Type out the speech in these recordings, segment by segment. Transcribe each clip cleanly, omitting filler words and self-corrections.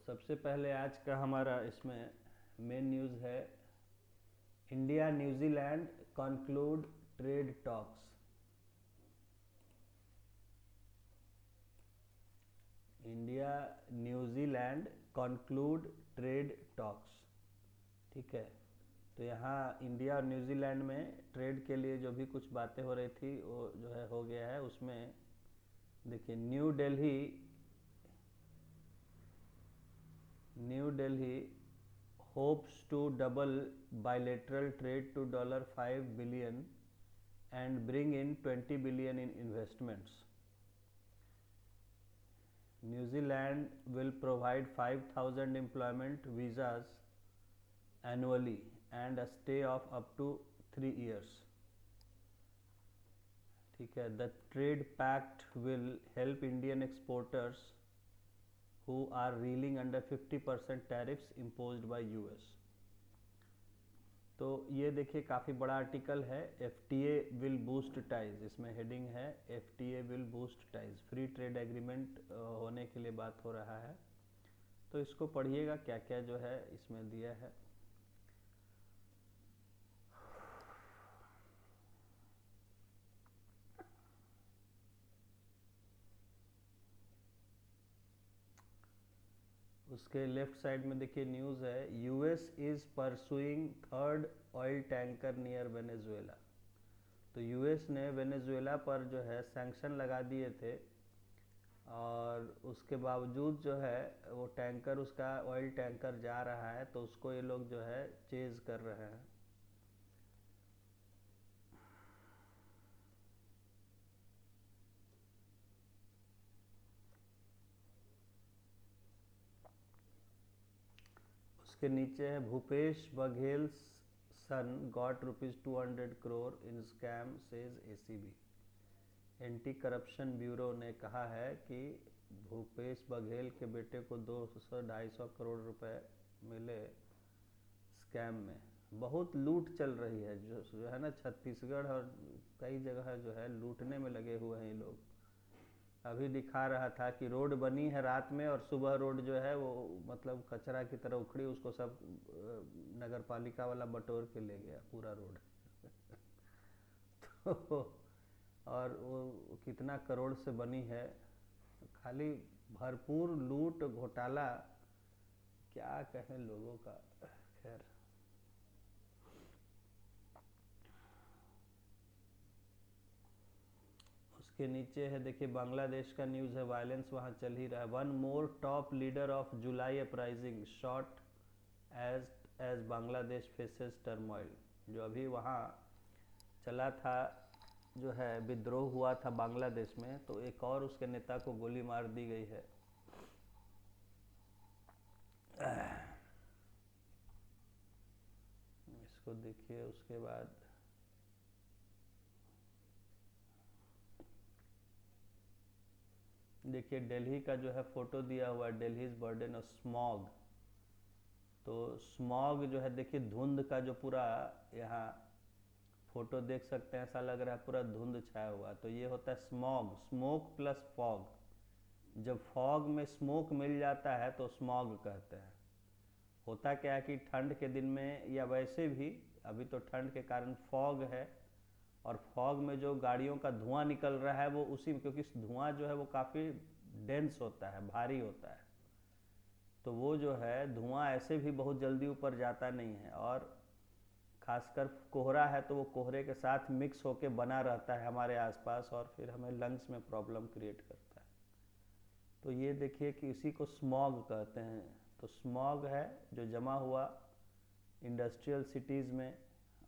सबसे पहले आज का हमारा इसमें मेन न्यूज़ है, India New Zealand conclude trade talks. India New Zealand conclude trade talks. ठीक है, तो यहाँ इंडिया और न्यूजीलैंड में ट्रेड के लिए जो भी कुछ बातें हो रही थी वो जो है हो गया है। उसमें देखिए, new Delhi hopes to double bilateral trade to $5 billion and bring in 20 billion in investments. New Zealand will provide 5,000 employment visas annually and a stay of up to 3 years. ठीक है, the trade pact will help Indian exporters who are reeling under 50% tariffs imposed by US. तो ये देखिए काफ़ी बड़ा article है। FTA will boost ties, इसमें heading है FTA will boost ties, free trade agreement होने के लिए बात हो रहा है। तो इसको पढ़िएगा, क्या क्या जो है इसमें दिया है। उसके लेफ्ट साइड में देखिए न्यूज़ है, US is pursuing third oil tanker near Venezuela. तो US ने वेनेजुएला पर जो है सैंक्शन लगा दिए थे और उसके बावजूद जो है वो टैंकर, उसका ऑयल टैंकर जा रहा है, तो उसको ये लोग जो है चेज कर रहे हैं। उसके नीचे है, Bhupesh Baghel son got ₹200 in scam says ACB। Anti corruption bureau ने कहा है कि भूपेश बघेल के बेटे को 200-250 करोड़ रुपए मिले स्कैम में। बहुत लूट चल रही है, जो है ना, छत्तीसगढ़ और कई जगह जो है लूटने में लगे हुए हैं ये लोग। अभी दिखा रहा था कि रोड बनी है रात में और सुबह रोड जो है वो मतलब कचरा की तरह उखड़ी, उसको सब नगर पालिका वाला बटोर के ले गया पूरा रोड। तो और वो कितना करोड़ से बनी है, खाली भरपूर लूट घोटाला, क्या कहें लोगों का। खैर, उसके नीचे है देखिए, बांग्लादेश का न्यूज़ है, वायलेंस वहाँ चल ही रहा है। One more top leader of July uprising shot as Bangladesh faces turmoil. जो अभी वहाँ चला था, जो है विद्रोह हुआ था बांग्लादेश में, तो एक और उसके नेता को गोली मार दी गई है। इसको देखिए, उसके बाद देखिए दिल्ली का जो है फोटो दिया हुआ है, Delhi is burden of smog. तो स्मॉग जो है देखिए, धुंध का जो पूरा यहाँ फोटो देख सकते हैं, ऐसा लग रहा है पूरा धुंध छाया हुआ। तो ये होता है स्मॉग, स्मोक प्लस फॉग। जब फॉग में स्मोक मिल जाता है तो स्मॉग कहते हैं। होता क्या है कि ठंड के दिन में या वैसे भी, अभी तो ठंड के कारण फॉग है, और फॉग में जो गाड़ियों का धुआं निकल रहा है वो उसी में, क्योंकि धुआं जो है वो काफ़ी डेंस होता है, भारी होता है, तो वो जो है धुआं ऐसे भी बहुत जल्दी ऊपर जाता नहीं है, और खासकर कोहरा है तो वो कोहरे के साथ मिक्स होके बना रहता है हमारे आसपास और फिर हमें लंग्स में प्रॉब्लम क्रिएट करता है। तो ये देखिए कि इसी को स्मॉग कहते हैं। तो स्मॉग है जो जमा हुआ इंडस्ट्रियल सिटीज़ में,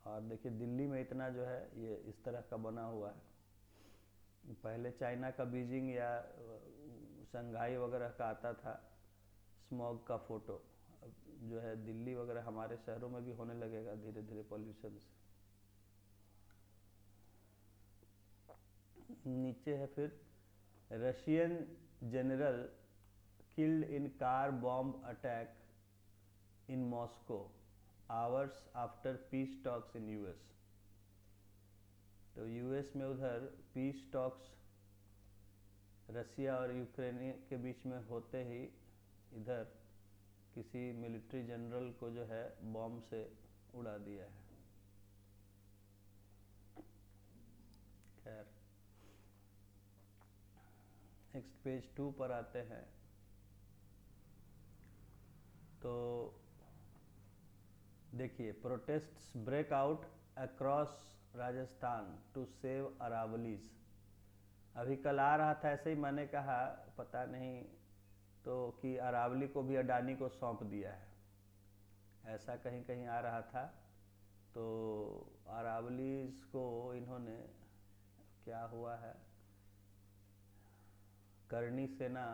और देखिए दिल्ली में इतना जो है ये इस तरह का बना हुआ है। पहले चाइना का बीजिंग या शंघाई वगैरह का आता था स्मॉग का फोटो, अब जो है दिल्ली वगैरह हमारे शहरों में भी होने लगेगा धीरे धीरे पॉल्यूशन से। नीचे है फिर, Russian general killed in car bomb attack in Moscow hours after peace talks in US। तो US में उधर पीस टॉक्स रसिया और यूक्रेन के बीच में होते ही इधर किसी मिलिट्री जनरल को जो है बॉम्ब से उड़ा दिया है। खैर, नेक्स्ट पेज 2 पर आते हैं। तो देखिए, protests break out across Rajasthan to save Aravallis. अभी कल आ रहा था ऐसे ही, मैंने कहा पता नहीं तो कि अरावली को भी अडानी को सौंप दिया है, ऐसा कहीं कहीं आ रहा था। तो अरावलीज को इन्होंने, क्या हुआ है, करनी सेना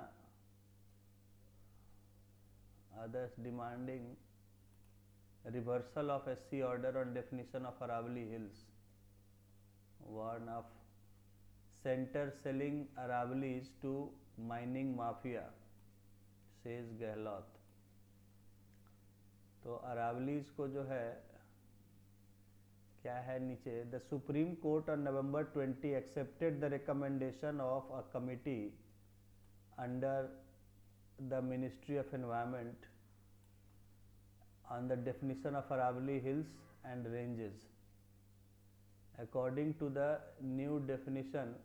others demanding reversal of SC order on definition of Aravali Hills, warn of center selling Aravalis to mining mafia, says Gehlot। तो अरावलीज को जो है क्या है नीचे, the supreme court on November 20 accepted the recommendation of a committee under the Ministry of Environment on the definition of Aravali Hills and Ranges. According to the new definition,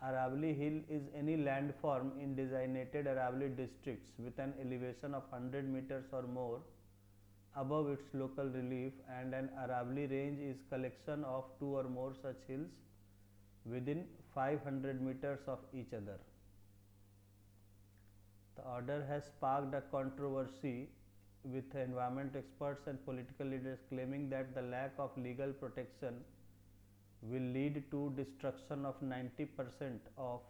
Aravali Hill is any landform in designated Aravali districts with an elevation of 100 meters or more above its local relief, and an Aravali range is collection of 2 or more such hills within 500 meters of each other. The order has sparked a controversy with environment experts and political leaders claiming that the lack of legal protection will lead to destruction of 90% of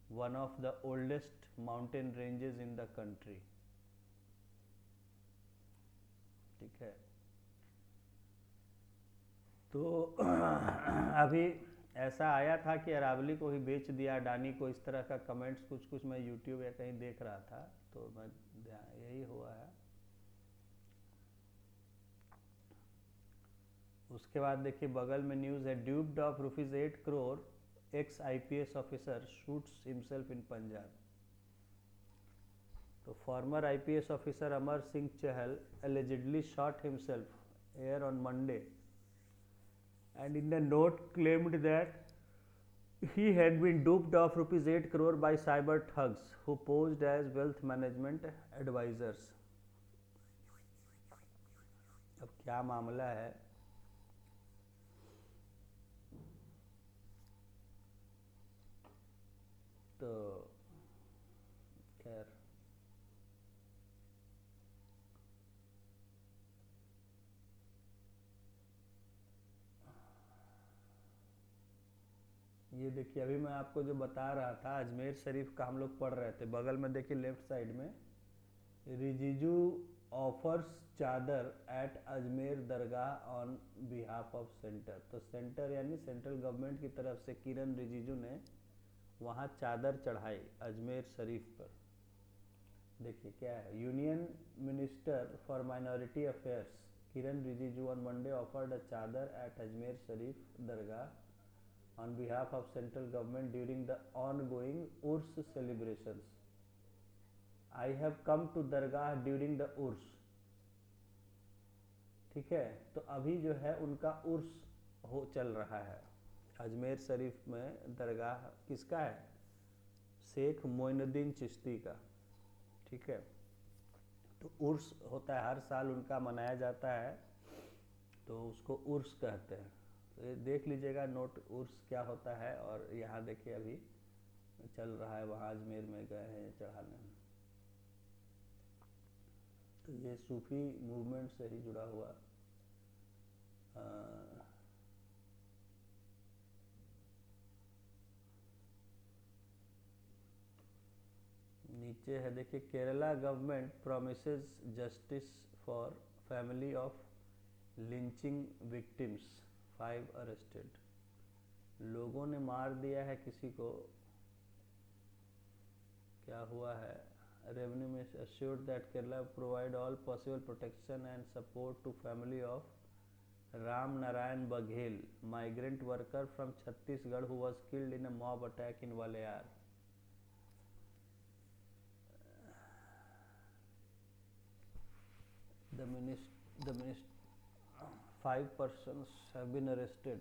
one of the oldest mountain ranges in the country। ठीक है, तो अभी ऐसा आया था कि अरावली को ही बेच दिया अडानी को, इस तरह का कमेंट्स कुछ मैं यूट्यूब या कहीं देख रहा था, तो मैं यही हुआ है। उसके बाद देखिए बगल में न्यूज़ है, ड्यूप्ड of ₹8 crore, x IPS officer shoots himself in Punjab. तो farmer IPS officer Amar Singh Chahal allegedly shot himself here on Monday, and in the note claimed that he had been duped of ₹8 crore by cyber thugs who posed as wealth management advisors। अब क्या मामला है, तो खैर ये देखिए, अभी मैं आपको जो बता रहा था अजमेर शरीफ का, हम लोग पढ़ रहे थे, बगल में देखिए लेफ्ट साइड में, Rijiju offers chadar at Ajmer dargah on behalf of centre. तो सेंटर यानी सेंट्रल गवर्नमेंट की तरफ से किरण रिजिजू ने वहाँ चादर चढ़ाई अजमेर शरीफ पर। देखिए क्या है, union minister for minority affairs Kiren Rijiju on Monday offered a chadar at Ajmer Sharif dargah on behalf of central government during the ongoing Urs celebrations। I have come to Dargah during the Urs। ठीक है, तो अभी जो है उनका उर्स हो चल रहा है अजमेर शरीफ में। दरगाह किसका है, शेख मोइनुद्दीन चिश्ती का। ठीक है, तो उर्स होता है, हर साल उनका मनाया जाता है, तो उसको उर्स कहते हैं। तो देख लीजिएगा नोट उर्स क्या होता है। और यहाँ देखिए अभी चल रहा है, वहाँ अजमेर में गए हैं चढ़ाने। तो ये सूफी मूवमेंट से ही जुड़ा हुआ नीचे है, देखिए, Kerala government promises justice for family of lynching victims, 5 arrested. लोगों ने मार दिया है किसी को, क्या हुआ है, रेवेन्यू में assured that Kerala provide all possible protection and support to family of Ram Narayan Baghel, migrant worker from Chhattisgarh who was killed in a mob attack in Walayar। The minist 5 persons have been arrested.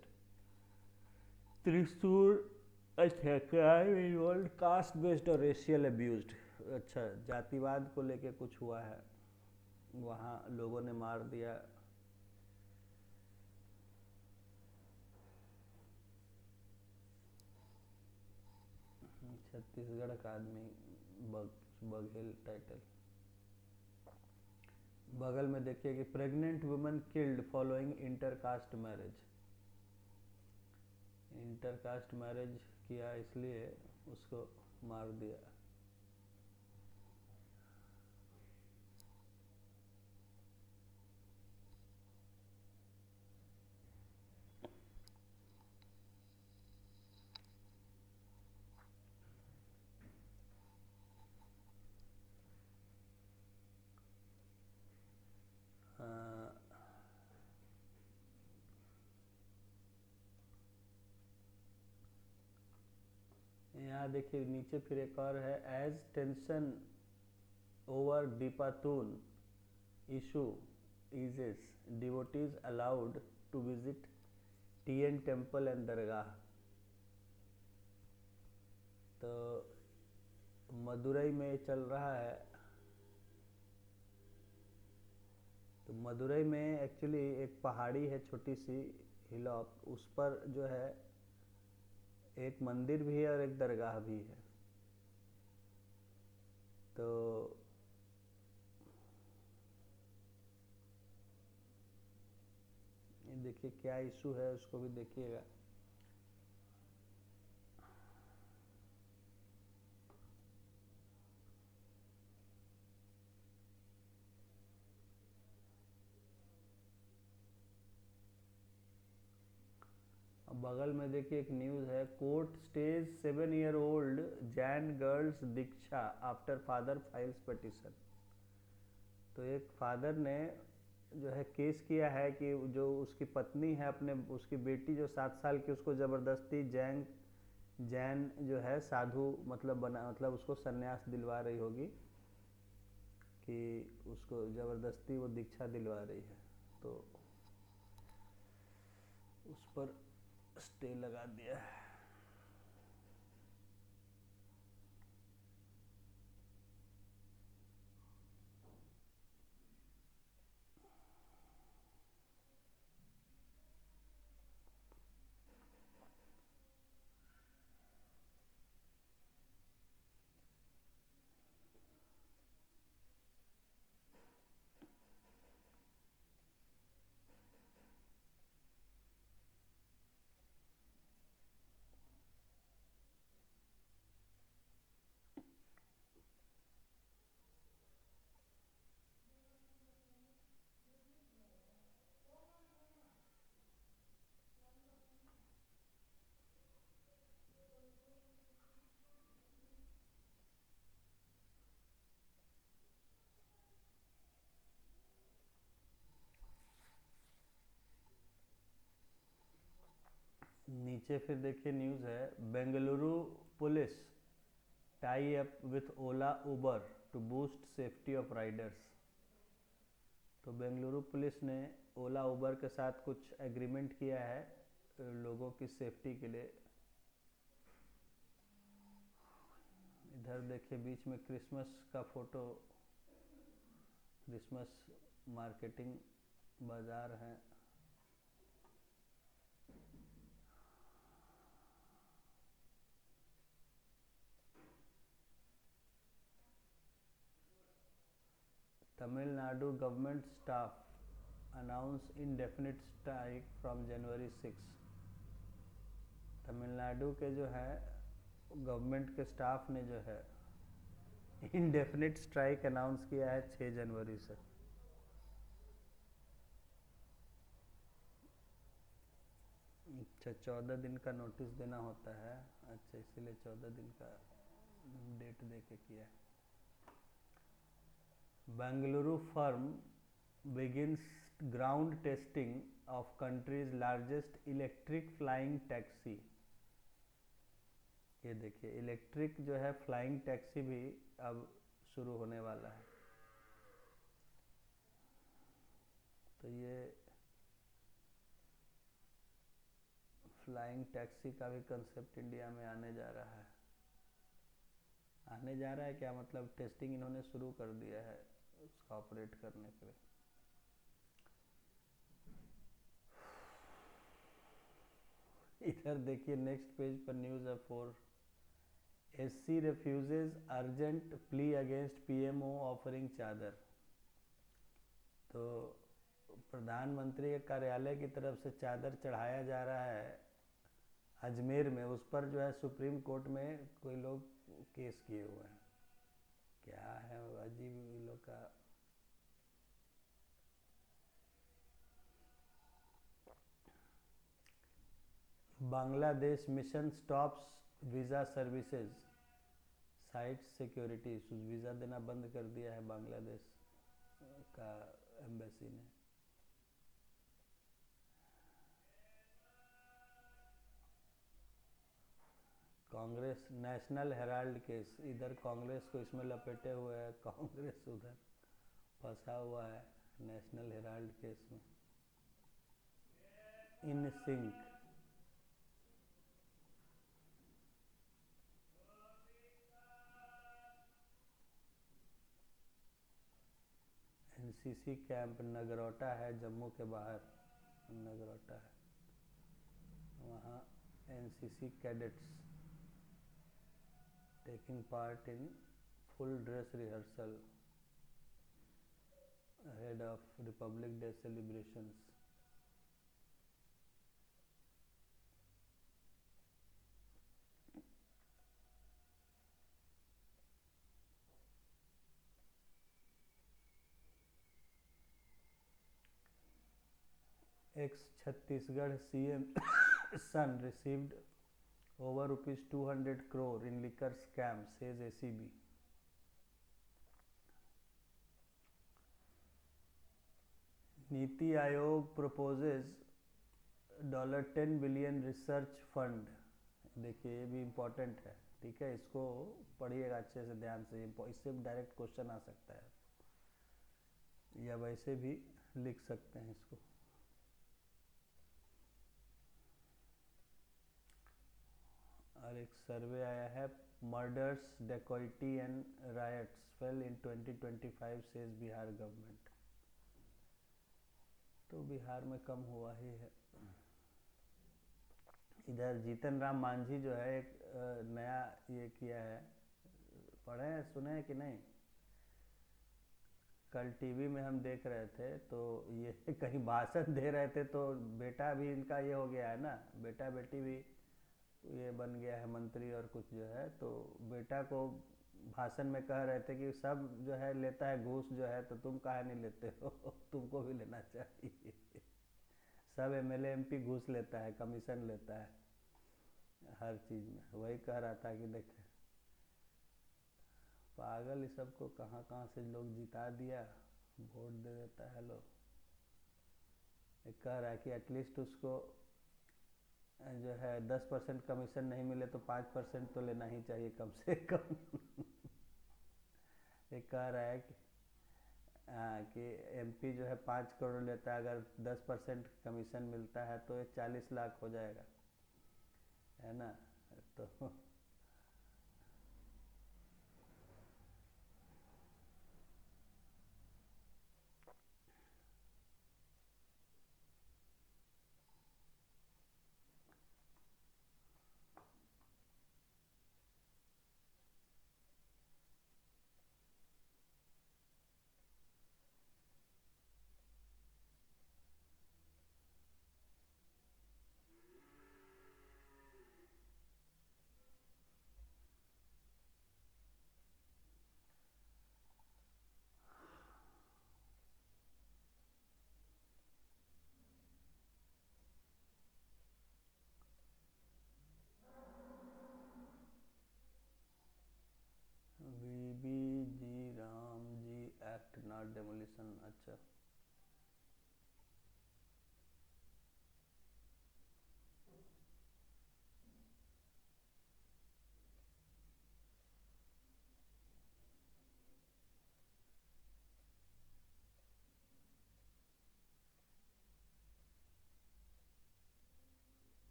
Thrissur, अच्छा, crime involve caste based और racial abused. अच्छा, जातिवाद को लेके कुछ हुआ है, वहाँ लोगों ने मार दिया। छत्तीसगढ़ का आदमी बघेल टाइटल। बगल में देखिए कि pregnant women killed following intercaste marriage. Intercaste marriage किया इसलिए उसको मार दिया। यहाँ देखिए नीचे फिर एक और है, as tension over Deepathoon issue eases, devotees allowed to visit TN temple and dargah. तो मदुरई में चल रहा है। तो मदुरई में एक्चुअली एक पहाड़ी है, छोटी सी हिलॉक, उस पर जो है एक मंदिर भी है और एक दरगाह भी है। तो देखिए क्या इशू है, उसको भी देखिएगा। बगल में देखिए एक न्यूज़ है, court stays 7-year-old Jain girls diksha after father files petition. तो एक फादर ने जो है केस किया है कि जो उसकी पत्नी है, अपने उसकी बेटी जो 7 साल की, उसको ज़बरदस्ती जैन जो है साधु मतलब उसको संन्यास दिलवा रही होगी, कि उसको ज़बरदस्ती वो दीक्षा दिलवा रही है। तो उस पर स्टे लगा दिया है। नीचे फिर देखिए न्यूज़ है, Bengaluru police tie up with Ola Uber to boost safety of riders. तो बेंगलुरु पुलिस ने ओला उबर के साथ कुछ एग्रीमेंट किया है लोगों की सेफ्टी के लिए। इधर देखिए बीच में क्रिसमस का फोटो, क्रिसमस मार्केटिंग बाजार है। Tamil Nadu government staff announce indefinite strike from January 6। Tamil Nadu के जो है गवर्नमेंट के स्टाफ ने जो है इंडेफिनिट स्ट्राइक अनाउंस किया है 6 जनवरी से। अच्छा, 14 दिन का नोटिस देना होता है। अच्छा, इसीलिए 14 दिन का डेट दे के किया है। Bengaluru firm begins ground testing of country's largest electric flying taxi। ये देखिए इलेक्ट्रिक जो है फ्लाइंग टैक्सी भी अब शुरू होने वाला है। तो ये फ्लाइंग टैक्सी का भी कंसेप्ट इंडिया में आने जा रहा है। आने जा रहा है क्या मतलब, टेस्टिंग इन्होंने शुरू कर दिया है उसका ऑपरेट करने के लिए। इधर देखिए नेक्स्ट पेज पर न्यूज़ है 4। SC refuses urgent plea against PMO offering चादर। तो प्रधानमंत्री के कार्यालय की तरफ से चादर चढ़ाया जा रहा है अजमेर में, उस पर जो है सुप्रीम कोर्ट में कोई लोग केस किए हुए हैं। क्या है अजीब इन लोग का। Bangladesh mission stops visa services site security issues. Visa देना बंद कर दिया है बांग्लादेश का एम्बेसी ने। कांग्रेस नेशनल हेराल्ड केस, इधर कांग्रेस को इसमें लपेटे हुए है, कांग्रेस उधर फंसा हुआ है नेशनल हेराल्ड केस में। In sync NCC camp Nagrota है, जम्मू के बाहर नगरोटा है, वहाँ NCC cadets taking part in full dress rehearsal ahead of Republic Day celebrations। ex Chhattisgarh CM son received over ₹200 crore in liquor scam, says ACB। NITI Aayog proposes $10 billion research fund. देखिए ये भी important है, ठीक है, इसको पढ़िएगा अच्छे से ध्यान से, इससे डायरेक्ट क्वेश्चन आ सकता है या वैसे भी लिख सकते हैं इसको। और एक सर्वे आया है, murders dacoity and riots fell in 2025 says Bihar government. तो बिहार में कम हुआ ही है। इधर जीतन राम मांझी जो है एक नया ये किया है, पढ़े हैं सुने हैं कि नहीं? कल टीवी में हम देख रहे थे तो ये कहीं भाषण दे रहे थे तो बेटा भी इनका ये हो गया है ना, बेटा बेटी भी ये बन गया है मंत्री और कुछ जो है, तो बेटा को भाषण में कह रहे थे कि सब जो है लेता है घूस जो है, तो तुम काहे नहीं लेते हो तुमको भी लेना चाहिए सब MLA MP घूस लेता है, कमीशन लेता है हर चीज़ में। वही कह रहा था कि देखे पागल इस सबको कहाँ कहाँ से लोग जिता दिया, वोट दे देता है लोग। एक कह रहा है कि एटलीस्ट उसको जो है 10% कमीशन नहीं मिले तो 5% तो लेना ही चाहिए कम से कम एक कह रहा है कि MP जो है 5 करोड़ लेता है, अगर 10% कमीशन मिलता है तो ये 40 लाख हो जाएगा, है ना। तो VBG Ramji act not demolition. अच्छा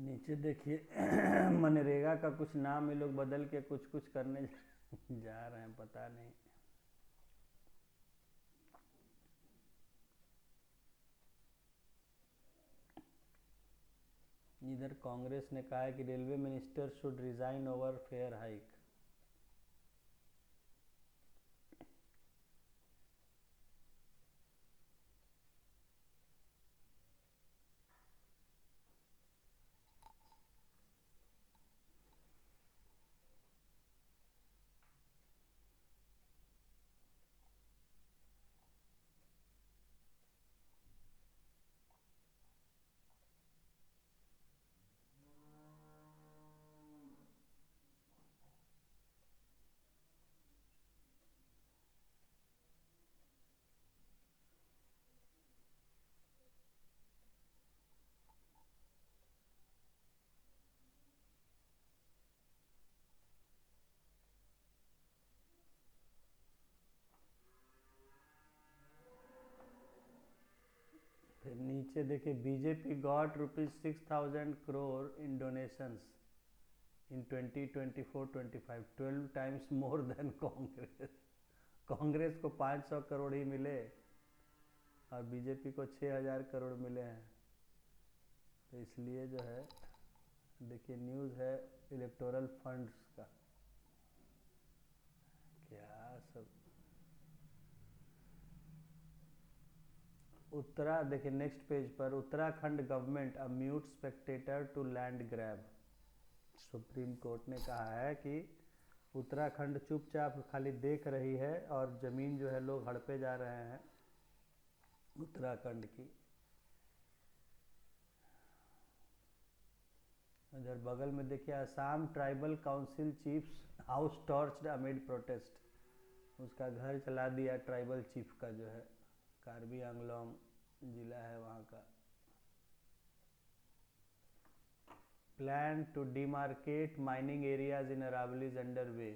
नीचे देखिए मनरेगा का कुछ नाम ये लोग बदल के कुछ कुछ करने जा रहे हैं, पता नहीं। इधर कांग्रेस ने कहा है कि railway minister should resign over fair hike. फिर नीचे देखिए बीजेपी गॉट ₹6,000 इन डोनेशंस इन 2024-25, 12 times more than Congress. Congress को 500 करोड़ ही मिले और बीजेपी को 6,000 करोड़ मिले हैं। तो इसलिए जो है देखिए न्यूज़ है इलेक्टोरल फंड्स का क्या सब। देखिए नेक्स्ट पेज पर, Uttarakhand government a mute spectator to land grab. Supreme court ने कहा है कि उत्तराखंड चुपचाप खाली देख रही है और ज़मीन जो है लोग हड़पे जा रहे हैं उत्तराखंड की। इधर बगल में देखिए Assam tribal council chief's house torched amid protest. उसका घर चला दिया ट्राइबल चीफ का, जो है कार्बी आंगलोंग जिला है वहाँ का। Plan to demarcate mining areas in Aravalli is under way.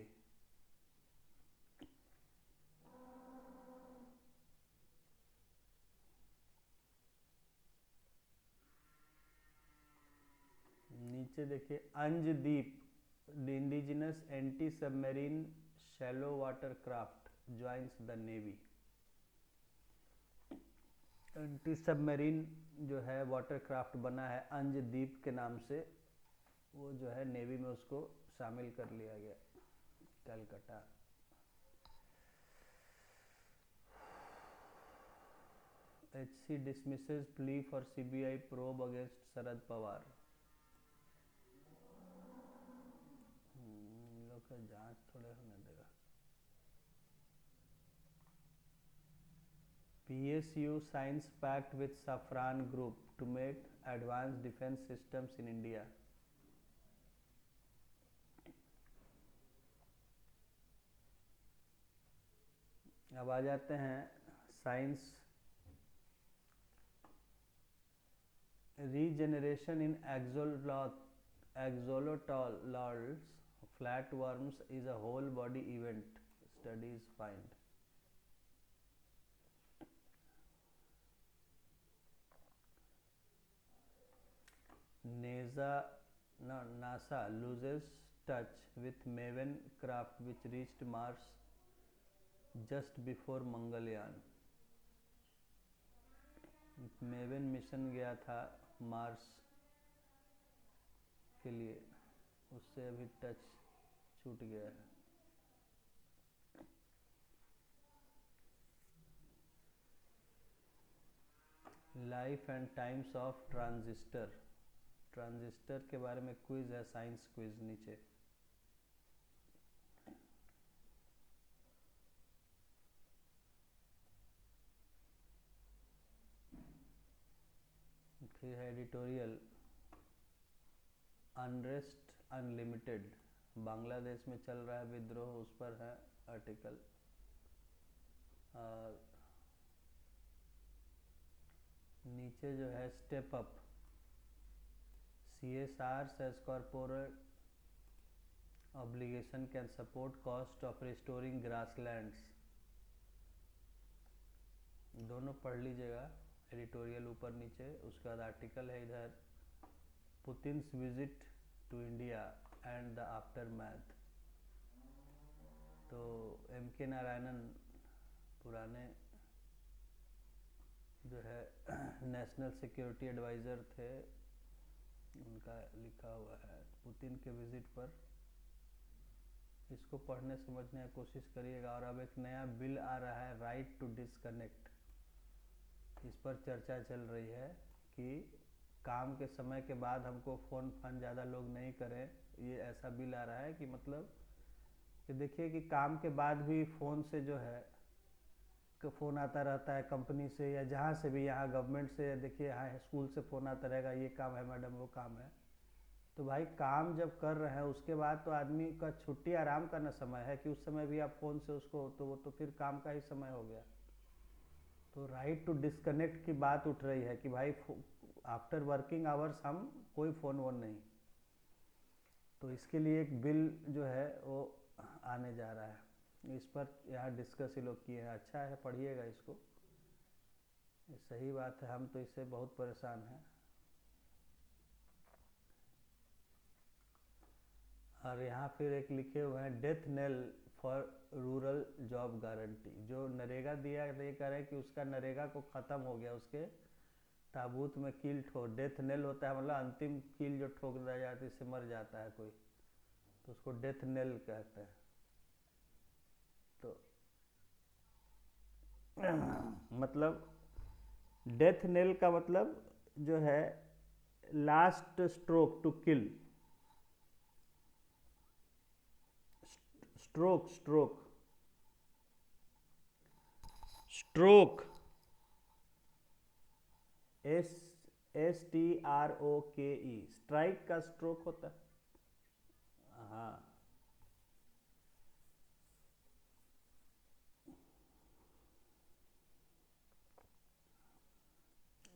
नीचे देखिए Anjadip the indigenous anti submarine shallow water craft joins the navy. Anti submarine जो है वाटर क्राफ्ट बना है अंजदीप के नाम से, वो जो है नेवी में उसको शामिल कर लिया गया। Calcutta HC dismisses plea for CBI probe against Sharad Pawar. लोग का जांच थोड़े होने देगा। PSU signs pact with Safran Group to make advanced defense systems in India। अब आ जाते हैं science. Regeneration in axolotls flatworms is a whole body event, studies find। NASA loses touch with Maven craft which reached Mars just before Mangalyaan. Maven mission गया था Mars के लिए, उससे अभी touch छूट गया है। Life and times of transistor. Transistor के बारे में क्विज है, साइंस क्विज नीचे। फिर है एडिटोरियल अनरेस्ट अनलिमिटेड, बांग्लादेश में चल रहा है विद्रोह, उस पर है आर्टिकल। और नीचे जो है step up CSR as corporate obligation can support cost of restoring grasslands। दोनों पढ़ लीजिएगा एडिटोरियल ऊपर नीचे। उसके बाद आर्टिकल है इधर Putin's visit to India and the aftermath. तो एम के नारायणन पुराने जो है नेशनल सिक्योरिटी एडवाइज़र थे, उनका लिखा हुआ है पुतिन के विजिट पर। इसको पढ़ने समझने की कोशिश करिएगा। और अब एक नया बिल आ रहा है, राइट टू डिस्कनेक्ट। इस पर चर्चा चल रही है कि काम के समय के बाद हमको फ़ोन ज़्यादा लोग नहीं करें। ये ऐसा बिल आ रहा है कि मतलब कि देखिए कि काम के बाद भी फ़ोन से जो है फ़ोन आता रहता है कंपनी से या जहाँ से भी, यहाँ गवर्नमेंट से, देखिए यहाँ स्कूल से फ़ोन आता रहेगा, ये काम है मैडम, वो काम है। तो भाई काम जब कर रहे हैं उसके बाद तो आदमी का छुट्टी आराम का न समय है कि उस समय भी आप फ़ोन से उसको, तो वो तो फिर काम का ही समय हो गया। तो राइट टू डिस्कनेक्ट की बात उठ रही है कि भाई आफ्टर वर्किंग आवर्स हम कोई फ़ोन वोन नहीं। तो इसके लिए एक बिल जो है वो आने जा रहा है। इस पर यहाँ डिस्कस ये लोग किए हैं। अच्छा है, पढ़िएगा इसको, ये सही बात है। हम तो इससे बहुत परेशान हैं। और यहाँ फिर एक लिखे हुए हैं, death nail for rural job guarantee. जो नरेगा दिया, ये कह रहे हैं कि उसका नरेगा को ख़त्म हो गया, उसके ताबूत में कील ठोक, डेथ नेल होता है मतलब अंतिम कील जो ठोक दिया जाता है, इससे मर जाता है कोई, तो उसको डेथ नेल कहते हैं। तो मतलब डेथ नेल का मतलब जो है last stroke to kill, stroke stroke stroke STROKE, strike का स्ट्रोक होता है। हाँ,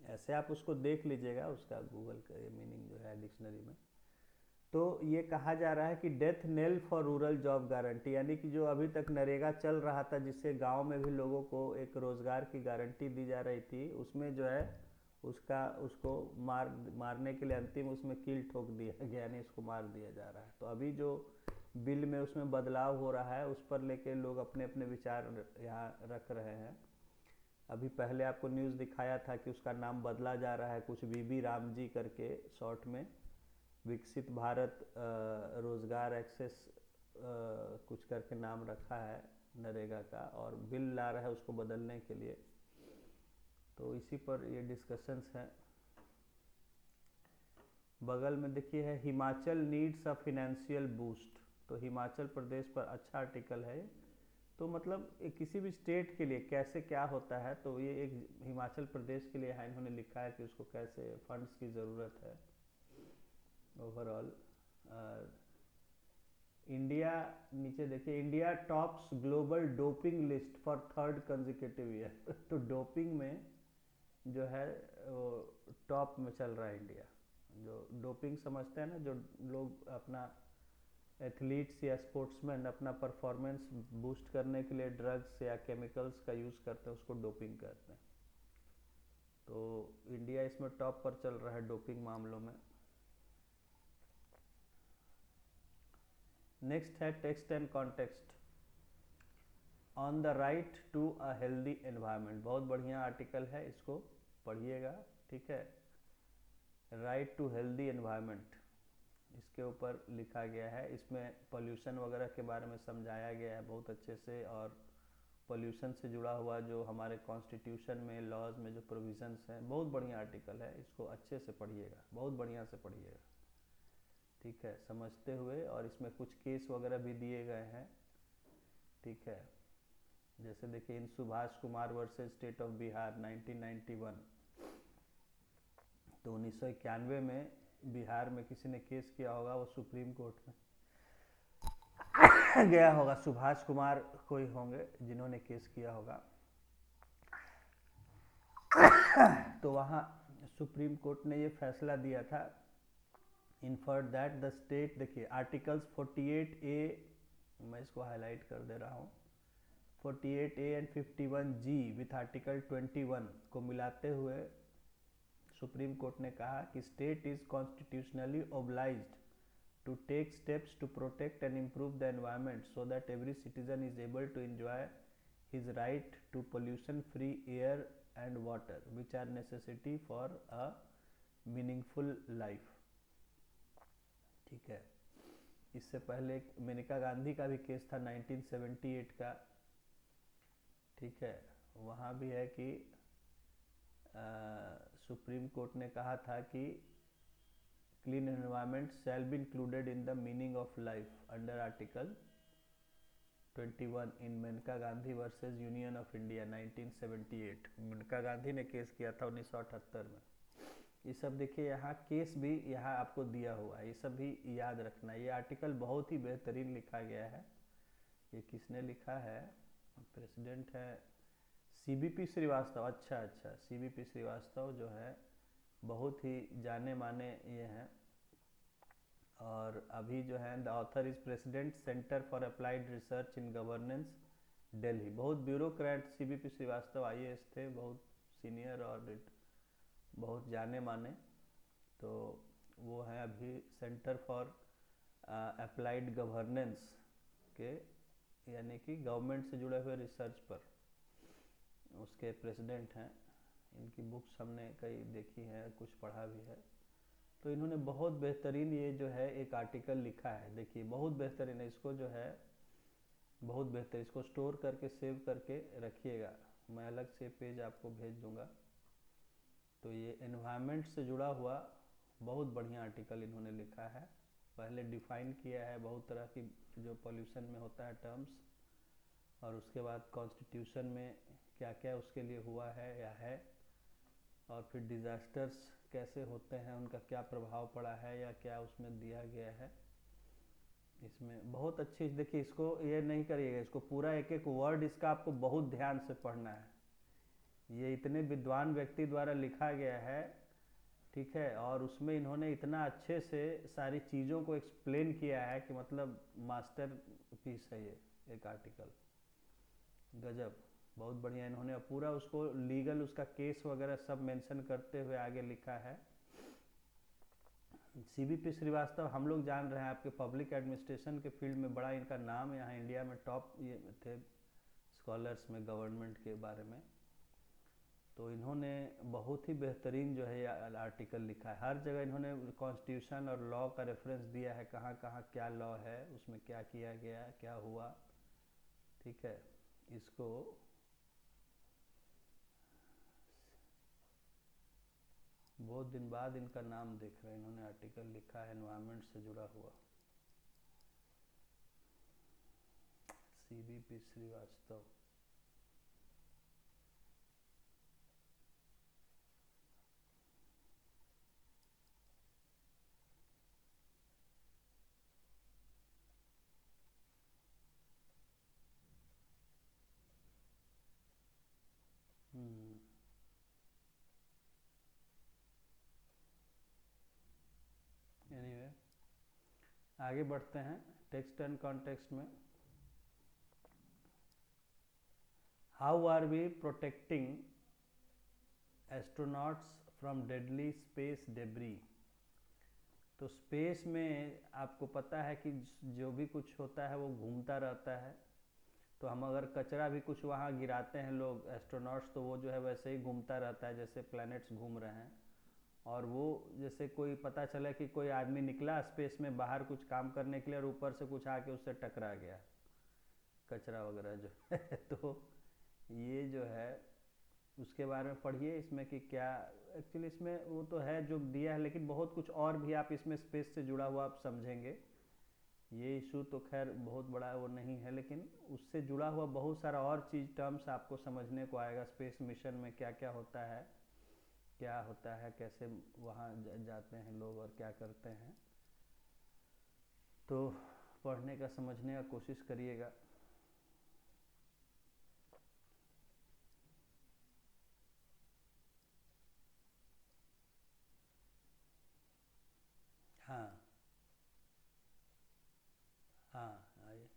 ऐसे आप उसको देख लीजिएगा, उसका गूगल का ये मीनिंग जो है डिक्शनरी में। तो ये कहा जा रहा है कि death nail for rural job guarantee, यानी कि जो अभी तक नरेगा चल रहा था जिससे गांव में भी लोगों को एक रोज़गार की गारंटी दी जा रही थी, उसमें जो है उसको मारने के लिए अंतिम उसमें कील ठोक दिया गया, यानी इसको मार दिया जा रहा है। तो अभी जो बिल में उसमें बदलाव हो रहा है उस पर लेके लोग अपने अपने विचार यहाँ रख रहे हैं। अभी पहले आपको न्यूज़ दिखाया था कि उसका नाम बदला जा रहा है, कुछ बीबी राम जी करके शॉर्ट में, विकसित भारत रोज़गार एक्सेस कुछ करके नाम रखा है नरेगा का, और बिल ला रहा है उसको बदलने के लिए। तो इसी पर ये डिस्कशंस हैं। बगल में देखिए है, Himachal needs a financial boost. तो हिमाचल प्रदेश पर अच्छा आर्टिकल है। तो मतलब किसी भी स्टेट के लिए कैसे क्या होता है, तो ये एक हिमाचल प्रदेश के लिए है, इन्होंने लिखा है कि उसको कैसे फंड्स की ज़रूरत है ओवरऑल। इंडिया, नीचे देखिए, India tops global doping list for third consecutive year. तो डोपिंग में जो है वो टॉप में चल रहा है इंडिया। जो डोपिंग समझते हैं ना, जो लोग अपना एथलीट्स या स्पोर्ट्समैन अपना परफॉर्मेंस बूस्ट करने के लिए ड्रग्स या केमिकल्स का यूज़ करते हैं, उसको डोपिंग कहते हैं। तो इंडिया इसमें टॉप पर चल रहा है डोपिंग मामलों में। नेक्स्ट है text and context on the right to a healthy environment. बहुत बढ़िया आर्टिकल है, इसको पढ़िएगा, ठीक है। राइट टू हेल्दी एनवायरनमेंट, इसके ऊपर लिखा गया है। इसमें पोल्यूशन वगैरह के बारे में समझाया गया है बहुत अच्छे से, और पोल्यूशन से जुड़ा हुआ जो हमारे कॉन्स्टिट्यूशन में, लॉज में जो प्रोविजंस हैं, बहुत बढ़िया आर्टिकल है। इसको अच्छे से पढ़िएगा, बहुत बढ़िया से पढ़िएगा, ठीक है, समझते हुए। और इसमें कुछ केस वगैरह भी दिए गए हैं, ठीक है। जैसे देखिए, in Subhash Kumar versus state of Bihar 1991। तो 1991 में बिहार में किसी ने केस किया होगा, वो सुप्रीम कोर्ट में गया होगा, सुभाष कुमार कोई होंगे जिन्होंने केस किया होगा। तो वहाँ सुप्रीम कोर्ट ने ये फैसला दिया था, इन्फर्ड दैट द स्टेट, देखिए आर्टिकल्स 48A, मैं इसको हाईलाइट कर दे रहा हूँ, 48A and 51G with article 21 को मिलाते हुए सुप्रीम कोर्ट ने कहा कि state is constitutionally obliged to take steps to protect and improve the environment so that every citizen is able to enjoy his right to pollution free air and water which are necessity for a meaningful life। ठीक है, इससे पहले मेनका गांधी का भी case था 1978 का। ठीक है, वहाँ भी है कि सुप्रीम कोर्ट ने कहा था कि clean environment shall be included in the meaning of life under article 21 in Maneka Gandhi versus union of India 1978। Maneka Gandhi ने केस किया था 1978 में। ये सब देखिए, यहाँ केस भी यहाँ आपको दिया हुआ है, ये सब भी याद रखना। ये आर्टिकल बहुत ही बेहतरीन लिखा गया है। ये किसने लिखा है? प्रेसिडेंट है CBP श्रीवास्तव। अच्छा, CBP श्रीवास्तव जो है बहुत ही जाने माने ये हैं। और अभी जो है the author is president centre for applied research in governance Delhi. बहुत ब्यूरोक्रेट CBP श्रीवास्तव IAS थे, बहुत सीनियर और बहुत जाने माने। तो वो हैं अभी सेंटर फॉर अप्लाइड गवर्नेंस के, यानी कि गवर्नमेंट से जुड़े हुए रिसर्च पर उसके प्रेसिडेंट हैं। इनकी बुक्स हमने कई देखी हैं, कुछ पढ़ा भी है। तो इन्होंने बहुत बेहतरीन ये जो है एक आर्टिकल लिखा है। देखिए बहुत बेहतरीन है, इसको जो है बहुत बेहतर, इसको स्टोर करके सेव करके रखिएगा। मैं अलग से पेज आपको भेज दूंगा। तो ये एनवायरनमेंट से जुड़ा हुआ बहुत बढ़िया आर्टिकल इन्होंने लिखा है। पहले डिफाइन किया है बहुत तरह की जो पॉल्यूशन में होता है टर्म्स, और उसके बाद कॉन्स्टिट्यूशन में क्या क्या उसके लिए हुआ है या है, और फिर डिज़ास्टर्स कैसे होते हैं, उनका क्या प्रभाव पड़ा है या क्या उसमें दिया गया है। इसमें बहुत अच्छी, देखिए इसको ये नहीं करिएगा, इसको पूरा एक एक वर्ड इसका आपको बहुत ध्यान से पढ़ना है। ये इतने विद्वान व्यक्ति द्वारा लिखा गया है, ठीक है, और उसमें इन्होंने इतना अच्छे से सारी चीज़ों को एक्सप्लेन किया है कि मतलब मास्टर पीस है ये एक आर्टिकल, गजब, बहुत बढ़िया। इन्होंने पूरा उसको लीगल उसका केस वगैरह सब मेंशन करते हुए आगे लिखा है। CBP श्रीवास्तव हम लोग जान रहे हैं, आपके पब्लिक एडमिनिस्ट्रेशन के फील्ड में बड़ा इनका नाम यहाँ इंडिया में टॉप ये थे स्कॉलर्स में गवर्नमेंट के बारे में। तो इन्होंने बहुत ही बेहतरीन जो है आर्टिकल लिखा है। हर जगह इन्होंने कॉन्स्टिट्यूशन और लॉ का रेफरेंस दिया है, कहाँ कहाँ क्या लॉ है, उसमें क्या किया गया, क्या हुआ। ठीक है, इसको बहुत दिन बाद इनका नाम देख रहे हैं, इन्होंने आर्टिकल लिखा है एनवायरनमेंट से जुड़ा हुआ। CBP श्रीवास्तव। एनीवे, आगे बढ़ते हैं टेक्स्ट एंड कॉन्टेक्स्ट में। How are we protecting astronauts from deadly space debris. तो स्पेस में आपको पता है कि जो भी कुछ होता है वो घूमता रहता है। तो हम अगर कचरा भी कुछ वहाँ गिराते हैं लोग एस्ट्रोनॉट्स, तो वो जो है वैसे ही घूमता रहता है जैसे प्लैनेट्स घूम रहे हैं। और वो जैसे कोई पता चला कि कोई आदमी निकला स्पेस में बाहर कुछ काम करने के लिए और ऊपर से कुछ आके उससे टकरा गया, कचरा वगैरह जो है तो ये जो है उसके बारे में पढ़िए इसमें कि क्या एक्चुअली इसमें वो तो है जो दिया है, लेकिन बहुत कुछ और भी आप इसमें स्पेस से जुड़ा हुआ आप समझेंगे। ये इशू तो खैर बहुत बड़ा वो नहीं है, लेकिन उससे जुड़ा हुआ बहुत सारा और चीज़ टर्म्स आपको समझने को आएगा। स्पेस मिशन में क्या क्या होता है, कैसे वहाँ जाते हैं लोग और क्या करते हैं। तो पढ़ने का, समझने का कोशिश करिएगा। हाँ हाँ, आइए।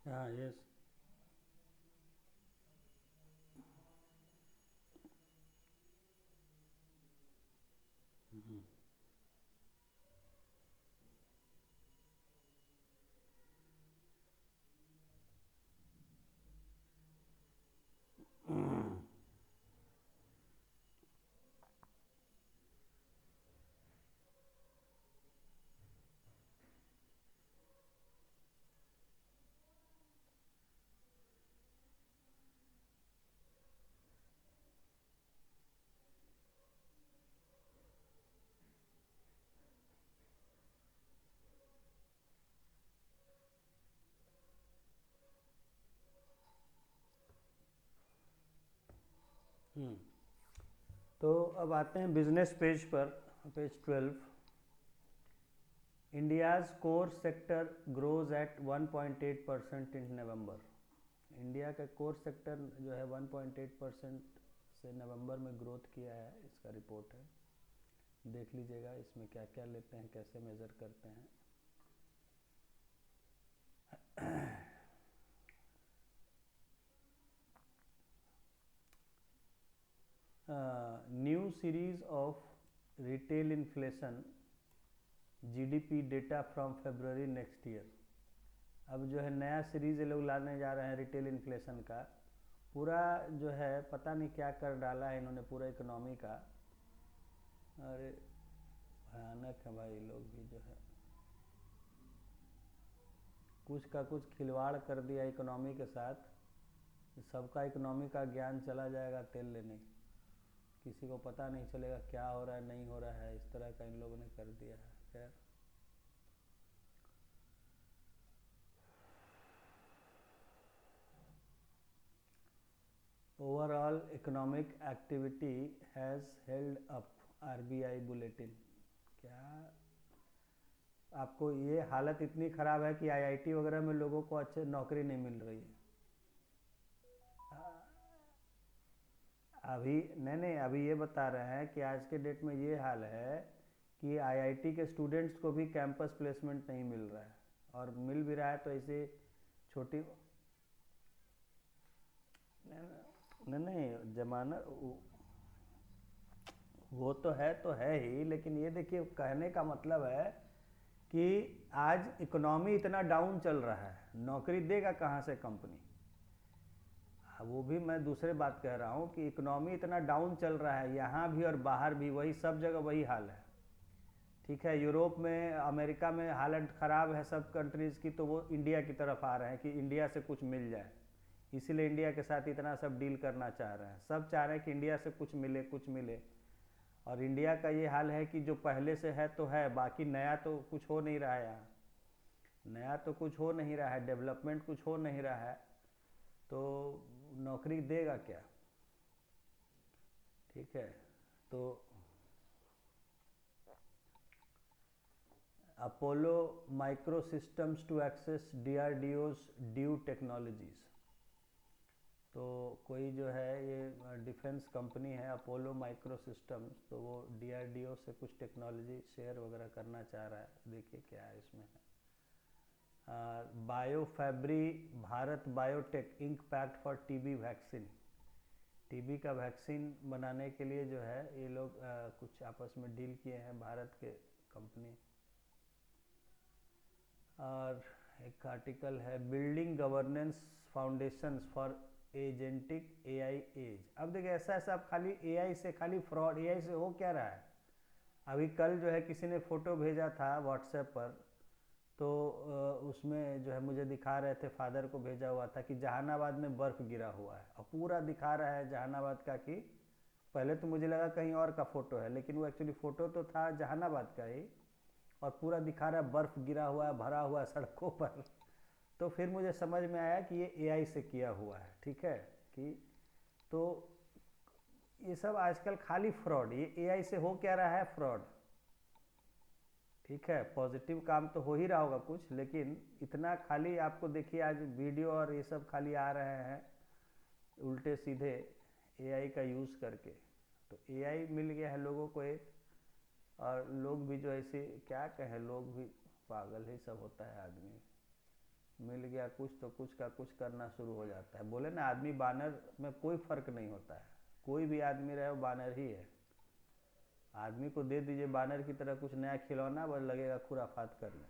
हाँ यस। तो अब आते हैं बिजनेस पेज पर, page 12। India's core sector grows at 1.8% in November. India का कोर सेक्टर जो है 1.8% से नवंबर में ग्रोथ किया है, इसका रिपोर्ट है, देख लीजिएगा इसमें क्या क्या लेते हैं, कैसे मेज़र करते हैं। New series of retail inflation GDP data from February next year. अब जो है नया सीरीज ये लोग लाने जा रहे हैं रिटेल इन्फ्लेशन का। पूरा जो है पता नहीं क्या कर डाला है इन्होंने पूरा इकोनॉमी का। अरे भयानक है भाई, लोग भी जो है कुछ का कुछ खिलवाड़ कर दिया इकोनॉमी के साथ। सबका इकोनॉमी का ज्ञान चला जाएगा तेल लेने, किसी को पता नहीं चलेगा क्या हो रहा है नहीं हो रहा है, इस तरह का इन लोगों ने कर दिया है। खैर overall economic activity has held up, RBI bulletin. क्या आपको ये हालत इतनी ख़राब है कि आईआईटी वगैरह में लोगों को अच्छे नौकरी नहीं मिल रही है अभी? नहीं, अभी ये बता रहे हैं कि आज के डेट में ये हाल है कि आईआईटी के स्टूडेंट्स को भी कैंपस प्लेसमेंट नहीं मिल रहा है, और मिल भी रहा है तो ऐसे छोटी नहीं जमाना वो तो है ही, लेकिन ये देखिए कहने का मतलब है कि आज इकोनॉमी इतना डाउन चल रहा है, नौकरी देगा कहाँ से कंपनी? वो भी मैं दूसरे बात कह रहा हूँ कि इकोनॉमी इतना डाउन चल रहा है यहाँ भी और बाहर भी, वही सब जगह वही हाल है। ठीक है, यूरोप में, अमेरिका में हालत ख़राब है सब कंट्रीज़ की, तो वो इंडिया की तरफ आ रहे हैं कि इंडिया से कुछ मिल जाए, इसीलिए इंडिया के साथ इतना सब डील करना चाह रहे हैं। सब चाह रहे हैं कि इंडिया से कुछ मिले कुछ मिले। और इंडिया का ये हाल है कि जो पहले से है तो है, बाकी नया तो कुछ हो नहीं रहा है यहाँ। नया तो कुछ हो नहीं रहा है, डेवलपमेंट कुछ हो नहीं रहा है, तो नौकरी देगा क्या? ठीक है, तो Apollo micro systems to access DRDO's dual technologies. तो कोई जो है ये डिफेंस कंपनी है अपोलो माइक्रो सिस्टम्स, तो वो डीआरडीओ से कुछ टेक्नोलॉजी शेयर वगैरह करना चाह रहा है, देखिए क्या है इसमें है। Biofabri Bharat biotech ink pact for TB vaccine. TB का वैक्सीन बनाने के लिए जो है ये लोग कुछ आपस में डील किए हैं, भारत के कंपनी। और एक आर्टिकल है building governance foundations for agentic AI age. अब देखिए ऐसा ऐसा, अब खाली एआई से, खाली फ्रॉड एआई से हो क्या रहा है। अभी कल जो है किसी ने फ़ोटो भेजा था व्हाट्सएप पर, तो उसमें जो है मुझे दिखा रहे थे, फादर को भेजा हुआ था कि जहानाबाद में बर्फ़ गिरा हुआ है, और पूरा दिखा रहा है जहानाबाद का। कि पहले तो मुझे लगा कहीं और का फ़ोटो है, लेकिन वो एक्चुअली फ़ोटो तो था जहानाबाद का ही, और पूरा दिखा रहा है बर्फ़ गिरा हुआ है, भरा हुआ है सड़कों पर। तो फिर मुझे समझ में आया कि ये एआई से किया हुआ है। ठीक है, कि तो ये सब आजकल खाली फ्रॉड, ये एआई से हो क्या रहा है, फ्रॉड। ठीक है, पॉजिटिव काम तो हो ही रहा होगा कुछ, लेकिन इतना खाली आपको देखिए आज वीडियो और ये सब खाली आ रहे हैं उल्टे सीधे एआई का यूज़ करके। तो एआई मिल गया है लोगों को एक, और लोग भी जो ऐसे क्या कहें, लोग भी पागल ही सब होता है। आदमी मिल गया कुछ तो कुछ का कुछ करना शुरू हो जाता है। बोले ना, आदमी बानर में कोई फ़र्क नहीं होता है, कोई भी आदमी रहे वो बानर ही है। आदमी को दे दीजिए बानर की तरह कुछ नया खिलौना, बस लगेगा खुराफात करने।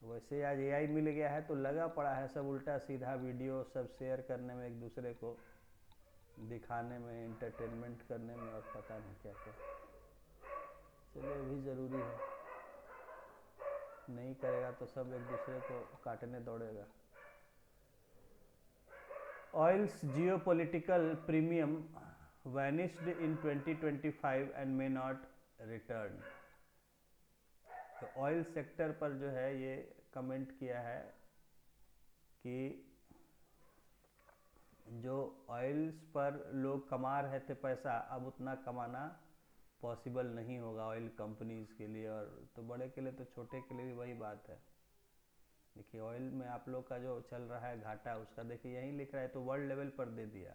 वैसे आज एआई मिल गया है तो लगा पड़ा है सब उल्टा सीधा वीडियो सब शेयर करने में, एक दूसरे को दिखाने में, एंटरटेनमेंट करने में, और पता नहीं क्या क्या। चलिए भी ज़रूरी है, नहीं करेगा तो सब एक दूसरे को काटने दौड़ेगा। Oil's geopolitical premium vanished in 2025 and may not return. तो ऑयल सेक्टर पर जो है ये कमेंट किया है कि जो ऑयल्स पर लोग कमा रहे थे पैसा, अब उतना कमाना पॉसिबल नहीं होगा ऑयल कंपनीज़ के लिए, और तो बड़े के लिए तो छोटे के लिए भी वही बात है। देखिए ऑयल में आप लोग का जो चल रहा है घाटा, उसका देखिए यहीं लिख रहा है, तो वर्ल्ड लेवल पर दे दिया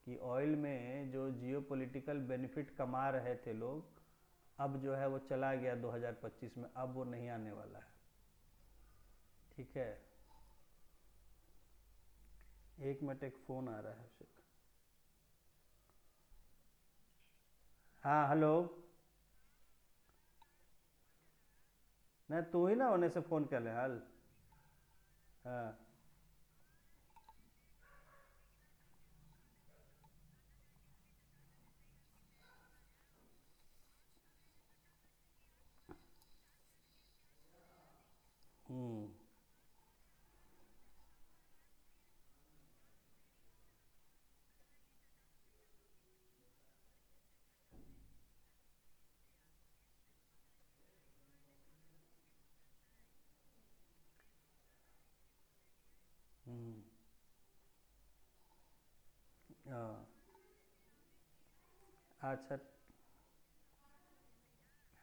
कि ऑयल में जो जियोपॉलिटिकल बेनिफिट कमा रहे थे लोग, अब जो है वो चला गया 2025 में, अब वो नहीं आने वाला है। ठीक है, एक मिनट, एक फ़ोन आ रहा है। हाँ हेलो, नहीं तू ही ना होने से फ़ोन कर ले हाल। हाँ। हम्म। हम्म। हाँ। अच्छा।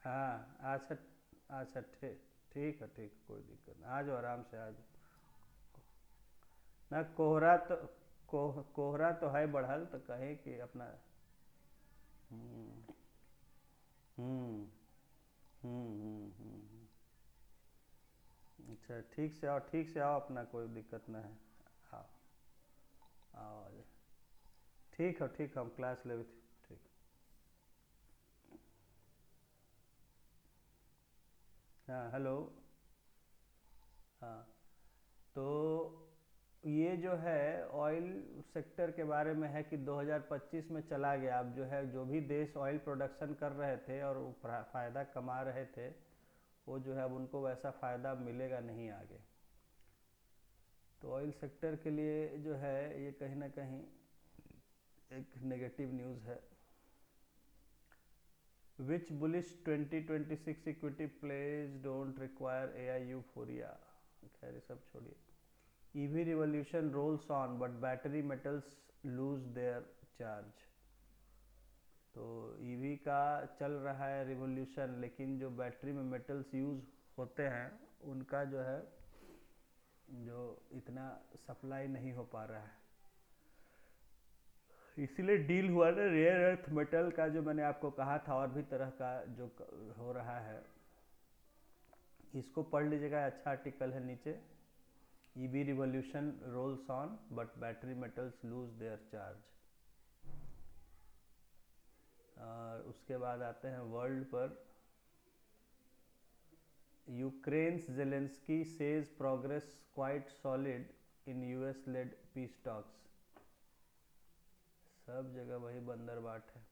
हाँ अच्छा। अच्छा ठीक, ठीक है, ठीक, कोई दिक्कत नहीं, आ जाओ आराम से आ जाओ। ना कोहरा तो, कोहरा तो है बढ़ल, तो कहे कि अपना। हम्म। हम्म। अच्छा ठीक से आओ, ठीक से आओ, अपना कोई दिक्कत ना है। आओ, आओ आ जाओ। ठीक है, ठीक है, हम क्लास ले। ठीक। हाँ हेलो। हाँ, तो ये जो है ऑयल सेक्टर के बारे में है कि 2025 में चला गया। अब जो है जो भी देश ऑयल प्रोडक्शन कर रहे थे और वो फ़ायदा कमा रहे थे, वो जो है अब उनको वैसा फ़ायदा मिलेगा नहीं आगे। तो ऑयल सेक्टर के लिए जो है ये कहीं ना कहीं एक नेगेटिव न्यूज़ है। Which bullish 2026 equity plays don't require AI euphoria. खैर ये सब छोड़िए। EV revolution rolls on but battery metals lose their charge। तो EV का चल रहा है रिवोल्यूशन, लेकिन जो बैटरी में मेटल्स यूज़ होते हैं उनका जो है जो इतना सप्लाई नहीं हो पा रहा है, इसलिए डील हुआ ना रेयर अर्थ मेटल का, जो मैंने आपको कहा था और भी तरह का जो हो रहा है। इसको पढ़ लीजिएगा, अच्छा आर्टिकल है नीचे। EV revolution rolls on but battery metals lose their charge। और उसके बाद आते हैं वर्ल्ड पर। Ukraine Zelensky says progress quite solid in US led peace talks. सब जगह वही बंदरबाट है।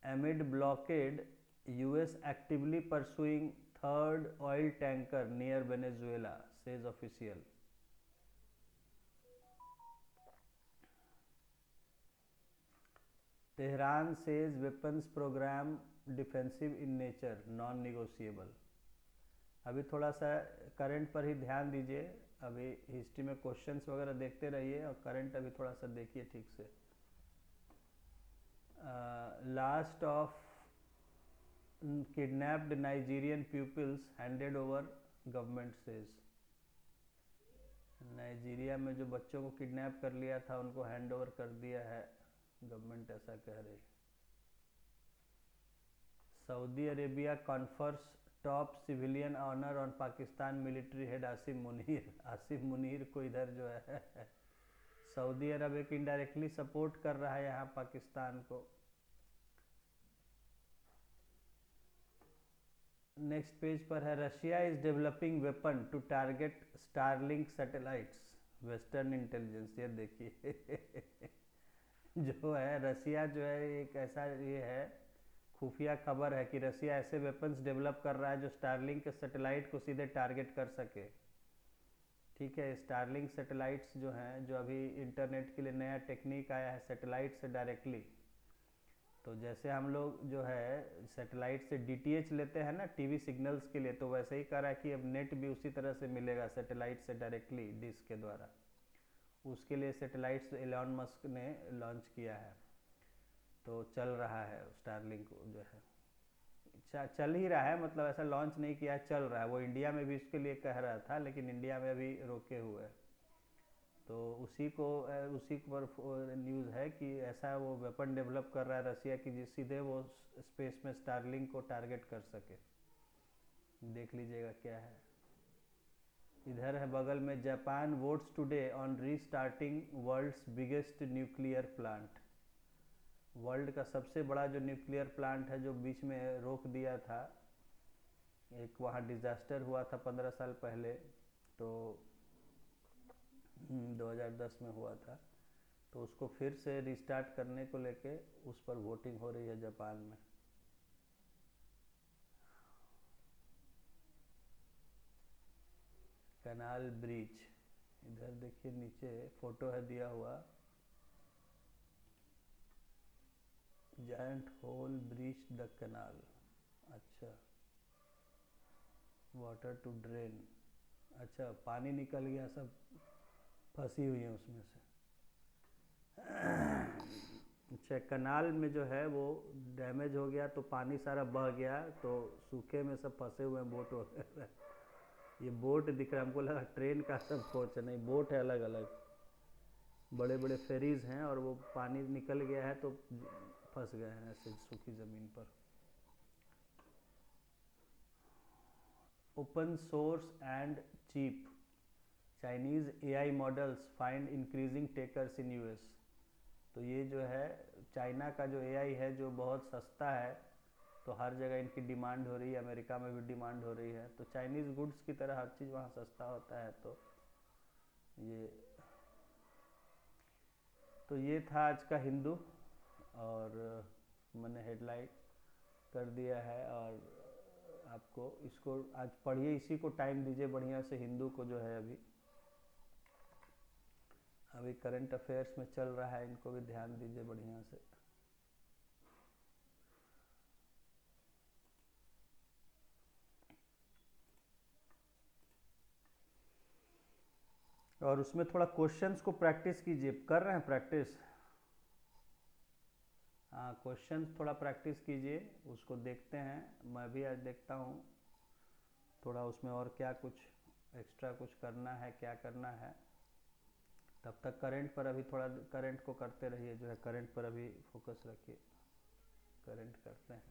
Amid blockade, US actively pursuing third oil tanker near Venezuela, says official। Tehran says weapons program defensive in nature, non-negotiable। अभी थोड़ा सा current पर ही ध्यान दीजिए, अभी हिस्ट्री में क्वेश्चंस वगैरह देखते रहिए और करंट अभी थोड़ा सा देखिए ठीक से। Last of kidnapped Nigerian peoples handed over, government says. Nigeria में जो बच्चों को किडनैप कर लिया था उनको हैंड ओवर कर दिया है, गवर्नमेंट ऐसा कह रही। Saudi Arabia confers top civilian honour on Pakistan military head Asim Munir. Asim Munir को इधर जो है सऊदी अरब एक इनडायरेक्टली सपोर्ट कर रहा है यहाँ पाकिस्तान को। नेक्स्ट पेज पर है, Russia is developing weapon to target Starlink satellites, western intelligence. ये देखिए जो है रशिया जो है एक ऐसा ये है खुफिया खबर है कि रशिया ऐसे वेपन्स डेवलप कर रहा है जो स्टारलिंक के सैटेलाइट को सीधे टारगेट कर सके। ठीक है, स्टारलिंक सैटेलाइट्स जो हैं, जो अभी इंटरनेट के लिए नया टेक्निक आया है सैटेलाइट से डायरेक्टली। तो जैसे हम लोग जो है सैटेलाइट से DTH लेते हैं ना टीवी सिग्नल्स के लिए, तो वैसे ही कह रहा है कि अब नेट भी उसी तरह से मिलेगा सैटेलाइट से डायरेक्टली डिश के द्वारा। उसके लिए सैटेलाइट्स एलॉन मस्क ने लॉन्च किया है, तो चल रहा है स्टारलिंक जो है चल ही रहा है, मतलब ऐसा लॉन्च नहीं किया है, चल रहा है। वो इंडिया में भी इसके लिए कह रहा था, लेकिन इंडिया में अभी रोके हुए है। तो उसी पर न्यूज़ है कि ऐसा वो वेपन डेवलप कर रहा है रशिया की जिस सीधे वो स्पेस में स्टारलिंक को टारगेट कर सके। देख लीजिएगा क्या है। इधर है बगल में, Japan votes today on restarting world's biggest nuclear plant. World का सबसे बड़ा जो न्यूक्लियर प्लांट है जो बीच में रोक दिया था, एक वहाँ डिज़ास्टर हुआ था 15 साल पहले, तो 2010 में हुआ था, तो उसको फिर से रिस्टार्ट करने को लेके उस पर वोटिंग हो रही है जापान में। कैनाल ब्रिज, इधर देखिए नीचे फोटो है दिया हुआ, giant hole bridge the canal. अच्छा, वाटर टू ड्रेन, अच्छा पानी निकल गया, सब फंसी हुई है उसमें से। अच्छा, कनाल में जो है वो डैमेज हो गया तो पानी सारा बह गया, तो सूखे में सब फंसे हुए हैं बोट वगैरह। ये बोट दिख रहा है, हमको लगा ट्रेन का सब कोच है, नहीं बोट है अलग अलग, बड़े बड़े फेरीज हैं, और वो पानी निकल गया है तो फंस गए हैं ऐसे सूखी ज़मीन पर। Open source and cheap, Chinese AI models find increasing takers in US। तो ये जो है चाइना का जो AI है जो बहुत सस्ता है, तो हर जगह इनकी डिमांड हो रही है, अमेरिका में भी डिमांड हो रही है, तो चाइनीज़ गुड्स की तरह हर चीज़ वहाँ सस्ता होता है। तो ये था आज का हिंदू, और मैंने हेडलाइट कर दिया है। और आपको इसको आज पढ़िए, इसी को टाइम दीजिए बढ़िया से। हिंदू को जो है अभी करंट अफेयर्स में चल रहा है, इनको भी ध्यान दीजिए बढ़िया से। और उसमें थोड़ा क्वेश्चंस को प्रैक्टिस कीजिए। कर रहे हैं प्रैक्टिस? हाँ, क्वेश्चंस थोड़ा प्रैक्टिस कीजिए, उसको देखते हैं। मैं भी आज देखता हूँ थोड़ा उसमें और क्या कुछ एक्स्ट्रा कुछ करना है, क्या करना है। तब तक करंट पर अभी थोड़ा करंट को करते रहिए, जो है करंट पर अभी फोकस रखिए। करंट करते हैं।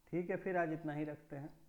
ठीक है, फिर आज इतना ही रखते हैं।